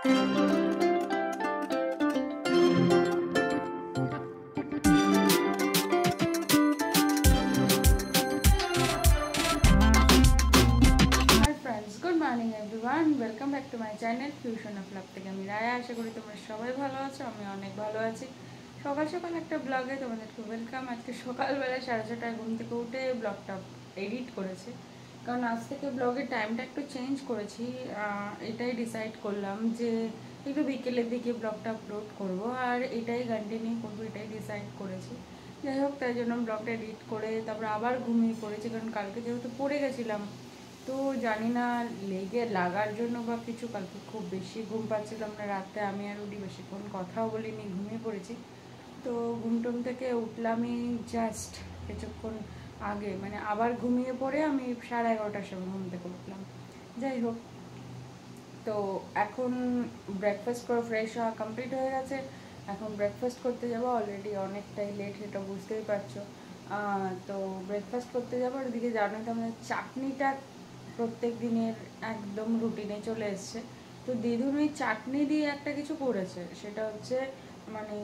Welcome back to my channel fusion of blog থেকে আমি রায়া আশা করি তোমরা সবাই ভালো আছো আমি অনেক ভালো আছি সকাল সকাল একটা ব্লগে তোমাদেরকে ওয়েলকাম আজকে সকালবেলা 6:30টায় ঘুম থেকে উঠে ব্লগটা এডিট করেছি কারণ আজ থেকে ব্লগের টাইমটা একটু চেঞ্জ করেছি এটাই ডিসাইড করলাম যে একটু বিকেলের দিকে ব্লগটা আপলোড করব আর এটাই কন্টিনিউ করব এটাই ডিসাইড করেছি যাই হোক তাই জন্য ব্লগটা এডিট করে তারপর আবার ঘুমিয়ে পড়েছি কারণ কালকে যেহেতু পড়ে গেছিলাম তো জানি না লেগে লাগার জন্য বা কিছু কালকে খুব বেশি ঘুম পাচ্ছিলাম না রাতে আমি আর উঠি বেশিক্ষণ কথাও বলিনি ঘুমিয়ে পড়েছি তো ঘুমটুম থেকে উঠলামই জাস্ট কিছুক্ষণ আগে মানে আবার ঘুমিয়ে পড়ে আমি 11:30টার সময় ঘুম থেকে উঠলাম যাই হোক তো এখন ব্রেকফাস্ট করে ফ্রেশ হওয়া কমপ্লিট হয়ে গেছে এখন ব্রেকফাস্ট করতে যাবো অলরেডি অনেকটাই লেট সেটা বুঝতেই পারছো তো ব্রেকফাস্ট করতে যাবো আর ওদিকে জানোই তো আমাদের চাটনিটা প্রত্যেক দিনের একদম রুটিনে চলে এসছে তো দিদুন ওই চাটনি দিয়ে একটা কিছু করেছে সেটা হচ্ছে মানে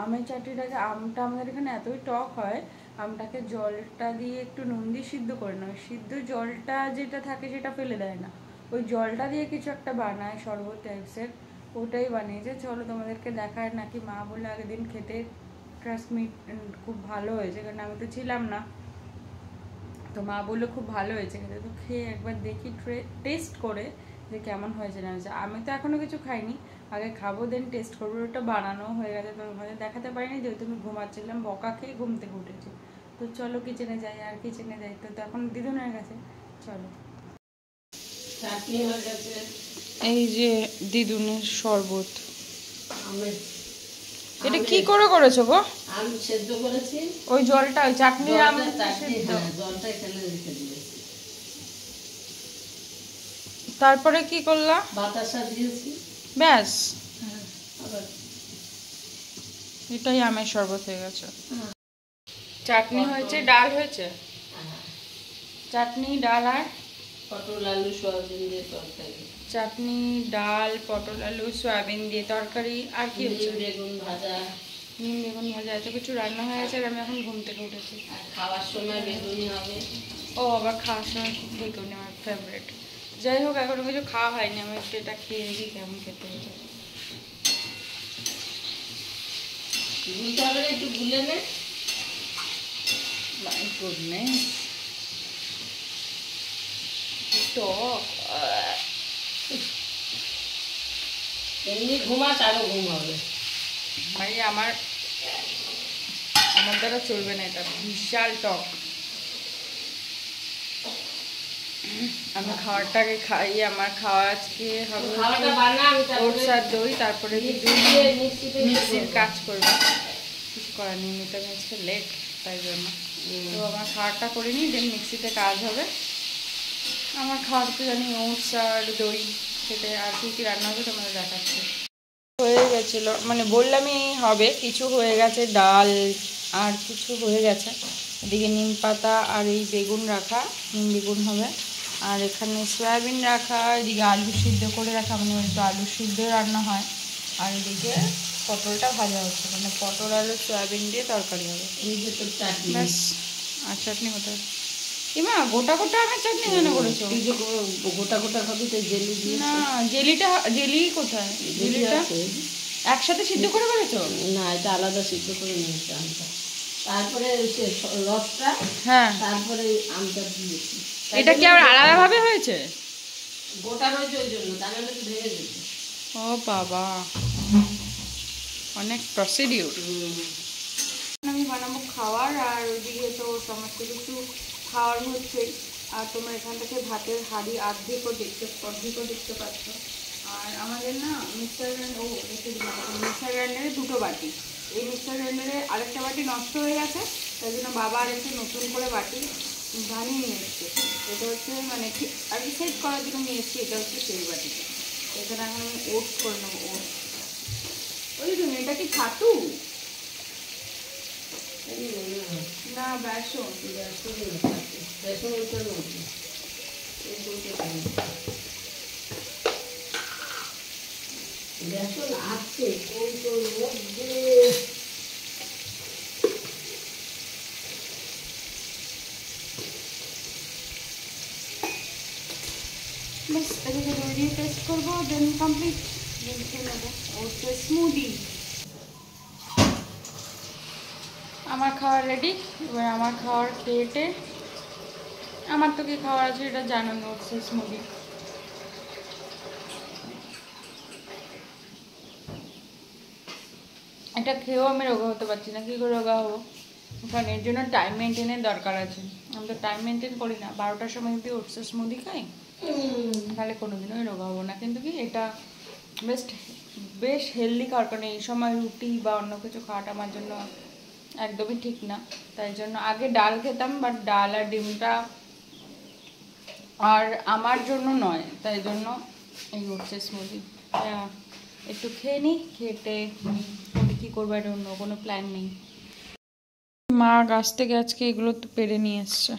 আমের চাটনিটাকে আমটা আমাদের এখানে এতই টক হয় আমটাকে জলটা দিয়ে একটু নুন দিয়ে সিদ্ধ করে নেয় সিদ্ধ জলটা যেটা থাকে সেটা ফেলে দেয় না ওই জলটা দিয়ে কিছু একটা বানায় শরবত টাইপসের ওটাই বানিয়েছে চলো তোমাদেরকে দেখায় নাকি মা বলে আগের দিন খেতে ট্রাস্ট মি খুব ভালো হয়েছে কারণ আমি তো ছিলাম না তো মা বললো খুব ভালো হয়েছে কিন্তু তো খেয়ে একবার দেখি টেস্ট করে যে কেমন হয়েছে না হয়েছে আমি তো এখনও কিছু খাইনি আগে খাবো দেন টেস্ট করবো ওটা বানানো হয়ে গেছে তো তোমাদের দেখাতে পারিনি যেহেতু আমি ঘুমাচ্ছিলাম বকা খেয়ে ঘুম থেকে উঠেছি তো চলো কিচেনে যাই আর কিচেনে যাই তো এখন দিদুন হয়ে গেছে চলো চাটনি হয়ে গেছে এই যে দিদুনের শরবত এটা কি করে করেছো গো আলু সেদ্ধ করেছি ওই জলটা ওই চাটনি জলটা এখানে রেখে দিয়েছি তারপরে কি করলা বাতাসা দিয়েছি ব্যাস আবার এটাই আমের শরবত হয়ে গেছে চাটনি হয়েছে ডাল হয়েছে চাটনি ডাল আর পটল আলু সয়াবিন দিয়ে তরকারি চাটনি ডাল পটল আলু সয়াবিন দিয়ে তরকারি আর কি হচ্ছে বেগুন ভাজা নিম বেগুন ভাজা এত কিছু রান্না হয়ে গেছে আর আমি এখন ঘুম থেকে উঠেছি আর খাওয়ার সময় বেগুনি হবে ও আবার খাওয়ার সময় বেগুনি আমার ফেভারিট যাই হোক এখনো কিছু খাওয়া হয়নি আমি একটু এটা খেয়ে দেখি কেমন খেতে হয়েছে গুলতে হবে একটু গুলে নে মাই গুডনেস টক এমনি ঘুমাস আরো ঘুম হবে ভাই আমার দ্বারা চলবে না এটা বিশাল টক আমি খাওয়ারটাকে খাই আমার খাওয়া আজকে হবে ওটস আর দই তারপরে মিক্সির কাজ করবো কিছু করার নেই তো আমি আজকে লেট তাই জন্য তো আমার খাওয়ারটা করিনি দেন মিক্সিতে কাজ হবে আমার খাওয়ার তো জানি ওটস আর দই খেতে আর কি কি রান্না হবে তোমাদের দেখাচ্ছে হয়ে গেছিলো মানে বললামই হবে কিছু হয়ে গেছে ডাল আর কিছু হয়ে গেছে এদিকে নিম পাতা আর এই বেগুন রাখা নিম বেগুন হবে আর এখানে সয়াবিন রাখা এদিকে আলু সিদ্ধ করে রাখা মানে একটু আলু সিদ্ধ রান্না হয় আর এদিকে পটলটা ভাজা হচ্ছে মানে পটল আলু সয়াবিন দিয়ে তরকারি হবে ব্যাস আর চাটনি হতে এমা গোটা গোটা আমের চাটনি কেন করেছো গোটা গোটা খাবি তো জেলি দিয়ে না জেলি কোথায় জেলিটা একসাথে সিদ্ধ করে করেছো না এটা আলাদা সিদ্ধ করে নিয়েছি আমটা তারপরে রসটা হ্যাঁ তারপরে আমটা দিয়েছি এটা কি আবার আলাদা ভাবে হয়েছে গোটা রয়েছে ওই জন্য তাহলে একটু ভেঙে যেত ও বাবা অনেক প্রসিডিউর আমি বানাবো খাওয়ার আর ওইদিকে তো সমস্ত কিছু খাওয়ার হচ্ছে আর তোমরা এখান থেকে ভাতের হাঁড়ি অর্ধেকও দেখতে পাচ্ছ আর আমাদের না মিক্সার গ্রাইন্ডারে দুটো বাটি এই মিক্সার গ্রাইন্ডারে আরেকটা বাটি নষ্ট হয়ে গেছে তাই জন্য বাবা আরেকটা নতুন করে বাটি বানিয়ে নিয়ে এসছে এটা হচ্ছে মানে আর কি সেট করার জন্য নিয়ে এসছি এটা হচ্ছে সেই বাটিটা এখানে এখন আমি ওটস করে নেবো ওটস ওই জন্য এটা কি ছাতু না বেসন বেসন। বেসন আছে কৌটোর মধ্যে। বাস এটাকে দই দিয়ে টেস্ট করবো, দেন কমপ্লিট, দেন খেয়ে নেবো ওটসের স্মুদি। আমার খাওয়া রেডি, এবার আমার খাওয়ার প্লেটে আমার তো কি খাওয়ার আছে এটা জানো, ওটসের স্মুদি। এটা খেয়েও আমি রোগা হতে পারছি না, কী করে রোগা হবো? কারণ এর জন্য টাইম মেনটেনের দরকার আছে। আমি তো টাইম মেনটেন করি না, 12টার সময় যদি ওটসের স্মুদি খাই তাহলে কোনোদিনই রোগা হবো না। কিন্তু কি এটা বেশ হেলদি খাওয়ার, কারণ এই সময় রুটি বা অন্য কিছু খাওয়াটা আমার জন্য একদমই ঠিক না। তাই জন্য আগে ডাল খেতাম, বাট ডাল আর ডিমটা আর আমার জন্য নয়, তাই জন্য এই ওটসের স্মুদি একটু খেয়ে নিই। খেতে কী করবো, এটা অন্য কোনো প্ল্যান নেই। মা গাছ থেকে আজকে এগুলো তো পেরে নিয়ে এসছে,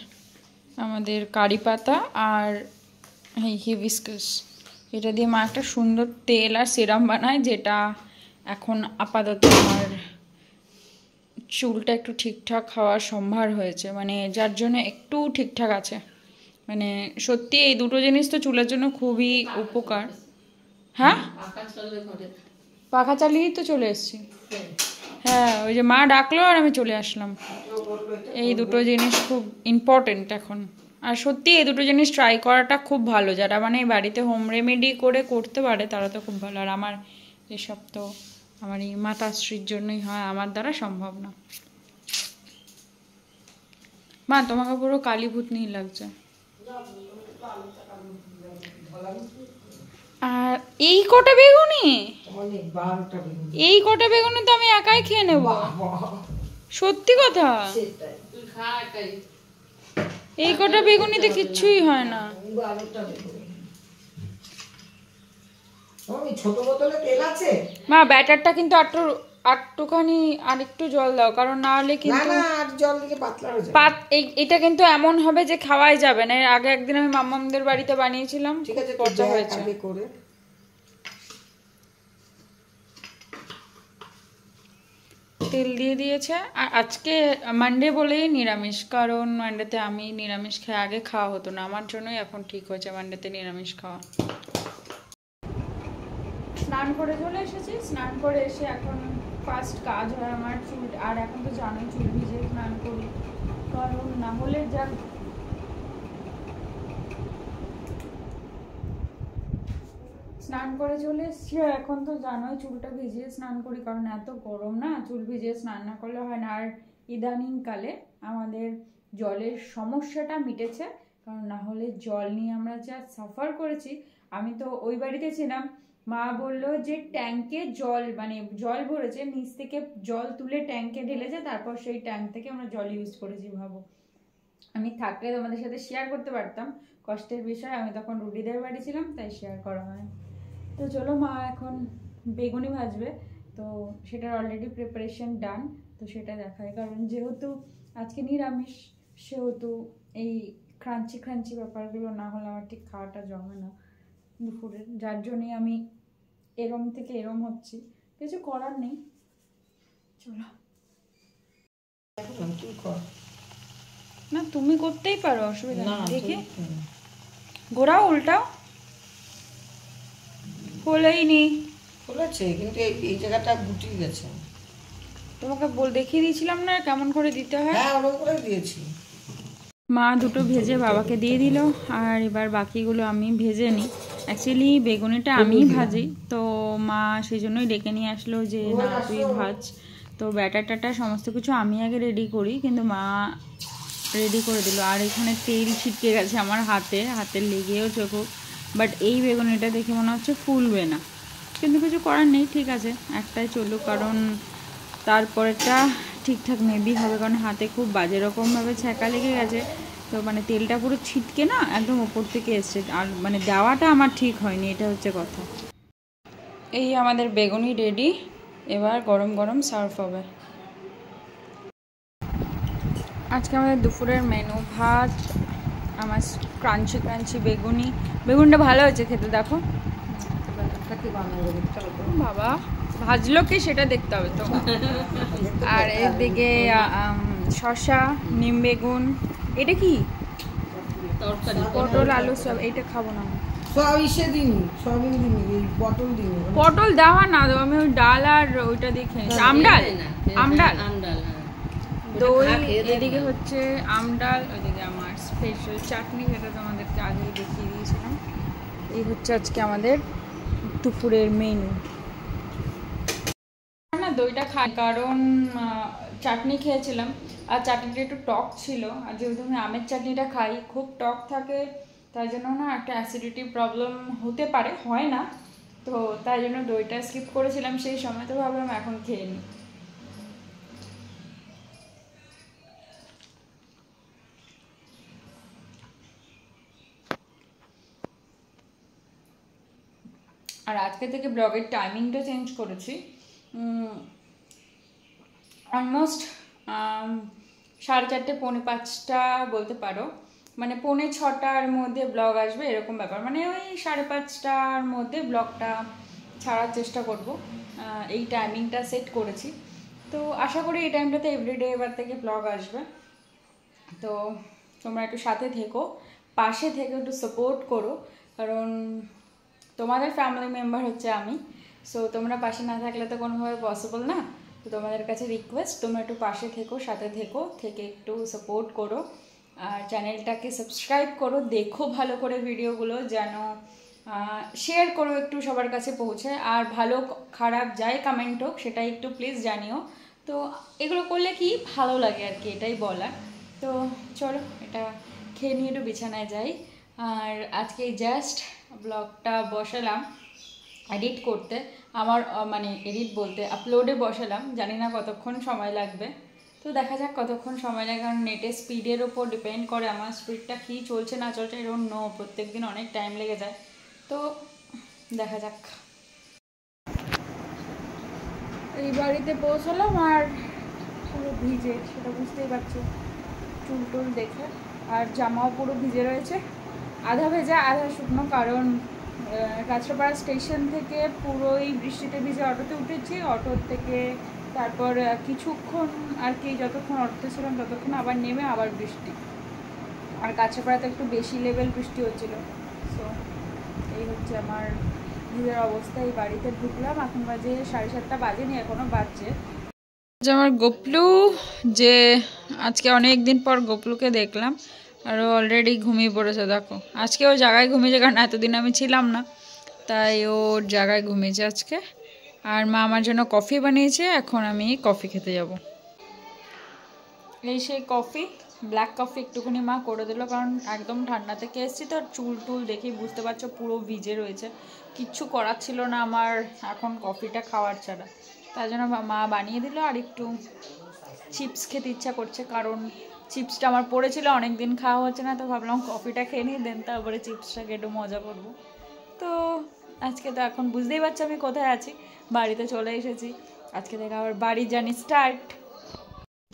আমাদের কারি পাতা আর হিবিস্কাস। এটা দিয়ে মা একটা সুন্দর তেল আর সিরাম বানায়, যেটা এখন আপাতত আমার চুলটা একটু ঠিকঠাক হওয়ার সম্ভার হয়েছে, মানে যার জন্য একটু ঠিকঠাক আছে। মানে সত্যি এই দুটো জিনিস তো চুলের জন্য খুবই উপকার। হ্যাঁ, পাখা চালিয়েই তো চলে এসেছি। হ্যাঁ, ওই যে মা ডাকলো আর আমি চলে আসলাম। এই দুটো জিনিস খুব ইম্পর্টেন্ট এখন। আর সত্যি এই দুটো জিনিস ট্রাই করাটা খুব ভালো, যারা মানে বাড়িতে হোম রেমেডি করে করতে পারে তারা তো খুব ভালো। আর আমার এসব তো আমার এই মাতাশ্রীর জন্যই হয়, আমার দ্বারা সম্ভব না। মা তোমাকে পুরো কালী ভূতনি লাগছে। আর এই কটা বেগুনি, এই কটা বেগুনি তো আমি একাই খেয়ে নেব, সত্যি কথা। এই কটা বেগুনিতে কিচ্ছুই হয় না। মা ব্যাটারটা কিন্তু একটুখানি আর একটু জল দাও, কারণ না হলে কিন্তু এটা কিন্তু এমন হবে যে খাওয়াই যাবে না। এর আগে একদিন আমি মাম্মামদের বাড়িতে বানিয়েছিলাম, ঠিক আছে, পচা হয়েছে। তেল দিয়ে দিয়েছে। আর আজকে মানডে বলেই নিরামিষ, কারণ মানডেতে আমি নিরামিষ খাই, আগে খাওয়া হতো না, আমার জন্যই এখন ঠিক হয়েছে মানডেতে নিরামিষ খাওয়া। স্নান করে চলে এসেছি, স্নান করে এসে এখন ফার্স্ট কাজ হয় আমার চুল। আর এখন তো জানোই চুল ভিজে স্নান করি, কারণ না হলে যা স্নান করে চলে এসছি। আর এখন তো জানোই চুলটা ভিজিয়ে স্নান করি, কারণ এত গরম না, চুল ভিজিয়ে স্নান না করলে হয় না। আর ইদানিংকালে আমাদের জলের সমস্যাটা মিটেছে, কারণ না হলে জল নিয়ে আমরা যা সাফার করেছি। আমি তো ওই বাড়িতে ছিলাম, মা বললো যে ট্যাঙ্কে জল মানে জল ভরেছে, নিচ থেকে জল তুলে ট্যাঙ্কে ঢেলেছে, তারপর সেই ট্যাঙ্ক থেকে আমরা জল ইউজ করেছি। ভাবো, আমি থাকলে তোমাদের সাথে শেয়ার করতে পারতাম, কষ্টের বিষয়। আমি তখন রুডিদের বাড়ি ছিলাম, তাই শেয়ার করা হয়। তো চলো, মা এখন বেগুনি ভাজবে, তো সেটার অলরেডি প্রিপারেশন ডান, তো সেটা দেখায়। কারণ যেহেতু আজকে নিরামিষ, সেহেতু এই ক্রাঞ্চি ক্রাঞ্চি ব্যাপারগুলো না হলে আমার ঠিক খাওয়াটা জমে না দুপুরের, যার জন্যই আমি এরম থেকে এরম হচ্ছি, কিছু করার নেই। চলো না, তুমি করতেই পারো, অসুবিধা নেই। দেখি ঘোরাও, উল্টাও। খোলেইনি, খুলেছে কিন্তু এই জায়গাটা গুটিয়ে গেছে। তোমাকে দেখিয়ে দিয়েছিলাম না কেমন করে দিতে হয়। হ্যাঁ, ওরকম করে দিয়েছি। মা দুটো ভেজে বাবাকে দিয়ে দিল, আর এবার বাকিগুলো আমি ভেজে নিই। অ্যাকচুয়ালি বেগুনিটা আমিই ভাজি, তো মা সেই জন্যই ডেকে নিয়ে আসলো যে না তুই ভাজ। তো ব্যাটার ট্যাটার সমস্ত কিছু আমি আগে রেডি করি, কিন্তু মা রেডি করে দিল। আর এখানে তেল ছিটকে গেছে আমার হাতে লেগেও চোখ। বাট এই বেগুনিটা দেখে মনে হচ্ছে ফুলবে না, কিন্তু কিছু করার নেই, ঠিক আছে একটাই চলুক, কারণ তারপরেটা ঠিকঠাক মেবি হবে, কারণ হাতে খুব বাজে রকমভাবে ছ্যাঁকা লেগে গেছে। তো মানে তেলটা পুরো ছিটকে না একদম ওপর থেকে এসছে, আর মানে দেওয়াটা আমার ঠিক হয়নি, এটা হচ্ছে কথা। এই আমাদের বেগুনি রেডি, এবার গরম গরম সার্ভ হবে। আজকে আমাদের দুপুরের মেনু ভাত, আমার ক্রাঞ্চি ক্রাঞ্চি বেগুনিটা ভালো হয়েছে খেতে, দেখো কি বানাবো চলো তো। বাবা ভাজলো কি সেটা দেখতে হবে তো। আর এদিকে শসা, নিম বেগুন, এটা কি তরকারি পটল আলু সব, এটা খাবো না আমি। সব ইসে দিন, সবিন দিন, এই পটল দিন। পটল দেওয়া না দেওয়া, আমি ওই ডাল আর ওইটা দিয়ে খেয়েছি। আমডাল, আমডাল, আমডাল হ্যাঁ। দই, খা, খেয়ে দেখ এদিকে না। হচ্ছে আমডাল, ওইদিকে আমার স্পেশাল চাটনি, যেটা তোমাদেরকে আগেই দেখিয়ে দিয়েছিলাম। এই হচ্ছে আজকে আমাদের দুপুরের মেনু। না দইটা খাই কারণ চাটনি খেয়েছিলাম, আর চাটনিটা একটু টক ছিল, আর যেহেতু আমি আমের চাটনিটা খাই খুব টক থাকে, তাই জন্য না একটা অ্যাসিডিটি প্রবলেম হতে পারে, হয় না, তো তাই জন্য দইটা স্কিপ করেছিলাম সেই সময়, তো ভাবলাম এখন খেয়ে নিই। আর আজকে থেকে ব্লগের টাইমিংটা চেঞ্জ করেছি, অলমোস্ট 4:30 4:45 বলতে পারো, মানে 4:45-র মধ্যে ব্লগ আসবে এরকম ব্যাপার, মানে ওই 5:30টার মধ্যে ব্লগটা ছাড়ার চেষ্টা করব, এই টাইমিংটা সেট করেছি। তো আশা করি এই টাইমটাতে এভরিডে এবার থেকে ব্লগ আসবে। তো তোমরা একটু সাথে থেকো, পাশে থেকে একটু সাপোর্ট করো, কারণ তোমাদের ফ্যামিলি মেম্বার হচ্ছে আমি, সো তোমরা পাশে না থাকলে তো কোনোভাবে পসিবল না। তো তোমাদের কাছে রিকোয়েস্ট, তোমরা একটু পাশে থেকো, সাথে থেকো, থেকে একটু সাপোর্ট করো, আর চ্যানেলটাকে সাবস্ক্রাইব করো, দেখো ভালো করে ভিডিওগুলো, যেন শেয়ার করো, একটু সবার কাছে পৌঁছে, আর ভালো খারাপ যাই কমেন্ট হোক সেটা একটু প্লিজ জানিও। তো এগুলো করলে কি ভালো লাগে আর কি, এটাই বলার। তো চলো এটা খেয়ে নিয়ে একটু বিছানায় যাই। আর আজকে জাস্ট ব্লগটা বসালাম এডিট করতে, আমার মানে এডিট বলতে আপলোডে বসালাম, জানি না কতক্ষণ সময় লাগবে, তো দেখা যাক কতক্ষণ সময় লাগে, কারণ নেটের স্পিডের ওপর ডিপেন্ড করে আমার স্পিডটা কী চলছে না চলছে, এরকম প্রত্যেক দিন অনেক টাইম লেগে যায়, তো দেখা যাক। এই বাড়িতে পৌঁছলাম আর পুরো ভিজে, সেটা বুঝতেই পারছো চুল টুল দেখে, আর জামাও পুরো ভিজে রয়েছে, আধা ভেজা আধা শুকনো, কারণ কাঁচরাপাড়া স্টেশন থেকে পুরোই বৃষ্টিতে ভিজে অটোতে উঠেছি, অটোর থেকে তারপর কিছুক্ষণ আর কি, যতক্ষণ অটোতে ছিলাম ততক্ষণ আবার নেমে আবার বৃষ্টি, আর কাঁচরাপাড়াতে একটু বেশি লেভেল বৃষ্টি হচ্ছিলো, সো এই হচ্ছে আমার ভিজের অবস্থা। এই বাড়িতে ঢুকলাম, এখন বাজে 7:30 বাজেনি, এখনও বাজছে। আমার গোপলু, যে আজকে অনেক দিন পর গোপলুকে দেখলাম, আর ও অলরেডি ঘুমিয়ে পড়েছে, দেখো আজকে ও জায়গায় ঘুমিয়েছে, কারণ এতদিন আমি ছিলাম না, তাই ওর জায়গায় ঘুমিয়েছে আজকে। আর মা আমার জন্য কফি বানিয়েছে, এখন আমি কফি খেতে যাব। এই সেই কফি, ব্ল্যাক কফি একটুখানি মা করে দিল, কারণ একদম ঠান্ডা থেকে এসেছি তো, চুল টুল দেখেই বুঝতে পারছো পুরো ভিজে রয়েছে, কিচ্ছু করার ছিল না আমার এখন কফিটা খাওয়ার ছাড়া, তাই জন্য মা বানিয়ে দিল। আর একটু চিপস খেতে ইচ্ছা করছে, কারণ চিপসটা আমার পড়েছিল, অনেক দিন খাওয়া হচ্ছে না, তো ভাবলাম কফিটা খেয়ে নিই, দেন তারপরে চিপসটাকে একটু মজা করবো। তো আজকে তো এখন বুঝতেই পারছি আমি কোথায় আছি, বাড়িতে চলে এসেছি, আজকে থেকে আবার বাড়ি জার্নি স্টার্ট।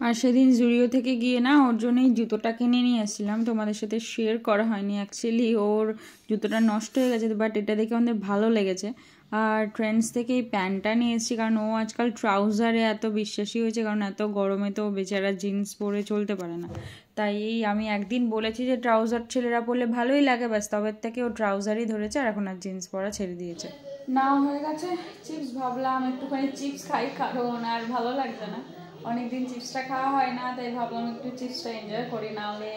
আর সেদিন জুডিও থেকে গিয়ে না ওর জন্য এই জুতোটা কিনে নিয়ে এসেছিলাম, তোমাদের সাথে শেয়ার করা হয়নি অ্যাকচুয়ালি, ওর জুতোটা নষ্ট হয়ে গেছে, বাট এটা দেখে আমাদের ভালো লেগেছে। আর ট্রেন্ডস থেকে এই প্যান্টটা নিয়ে এসেছি, কারণ ও আজকাল ট্রাউজারে এত বিশ্বাসী হয়েছে, কারণ এত গরমে তো বেচারা জিন্স পরে চলতে পারে না, তাই আমি একদিন বলেছি যে ট্রাউজার ছেলেরা পরলে ভালোই লাগে, ব্যাস তবে থেকে ও ট্রাউজারই ধরেছে, আর এখন আর জিন্স পরা ছেড়ে দিয়েছে। না হয়ে গেছে চিপস, ভাবলাম একটুখানি চিপস খাই, কারণ আর ভালো লাগছে না, অনেকদিন চিপসটা খাওয়া হয় না, তাই ভাবলাম একটু চিপসটা এনজয় করি, নাহলে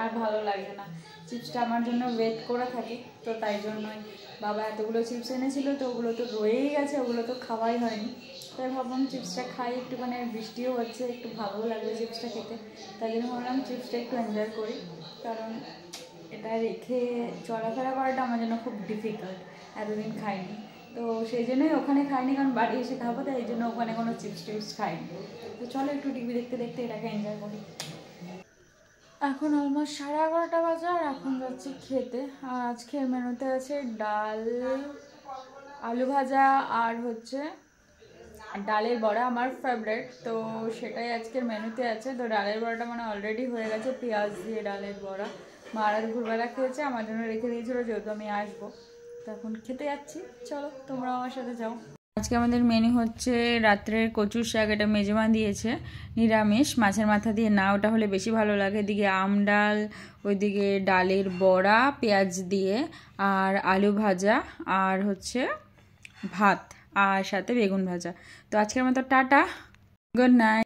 আর ভালো লাগে না, চিপসটা আমার জন্য ওয়েট করে থাকে, তো তাই জন্যই বাবা এতগুলো চিপস এনেছিল, তো ওগুলো তো রয়েই গেছে, ওগুলো তো খাওয়াই হয়নি, তাই ভাবলাম চিপসটা খাই একটুখানি, আর বৃষ্টিও হচ্ছে, একটু ভালোও লাগবে চিপসটা খেতে, তাই জন্য ভাবলাম চিপসটা একটু এনজয় করি, কারণ এটা রেখে চলাফেরা করাটা আমার জন্য খুব ডিফিকাল্ট, এতদিন খাইনি, তো সেই জন্যই ওখানে খাইনি, কারণ বাড়ি এসে খাবো, তাই এই জন্য ওখানে কোনো চিপস টিপস খাইনি। তো চলো একটু টিভি দেখতে দেখতে এটাকে এনজয় করি। এখন অলমোস্ট 11:30 বাজে, আর এখন যাচ্ছি খেতে। আর আজকের মেনুতে আছে ডাল, আলু ভাজা, আর হচ্ছে ডালের বড়া, আমার ফেভারিট, তো সেটাই আজকের মেনুতে আছে। তো ডালের বড়াটা মানে অলরেডি হয়ে গেছে, পেঁয়াজ দিয়ে ডালের বড়া, মা আর দুপুরবেলা খেয়েছে, আমার জন্য রেখে দিয়েছিল যেহেতু আমি আসবো, তো এখন খেতে যাচ্ছি, চলো তোমরা আমার সাথে যাও। আজকে আমাদের মেনু হচ্ছে রাত্রের কচুর শাক, এটা মেজমা দিয়েছে, নিরামিষ, মাছের মাথা দিয়ে না, ওটা হলে বেশি ভালো লাগে। এদিকে আম ডাল, ওইদিকে ডালের বড়া পেঁয়াজ দিয়ে, আর আলু ভাজা, আর হচ্ছে ভাত, আর সাথে বেগুন ভাজা। তো আজকের মতো টাটা, গুড নাইট।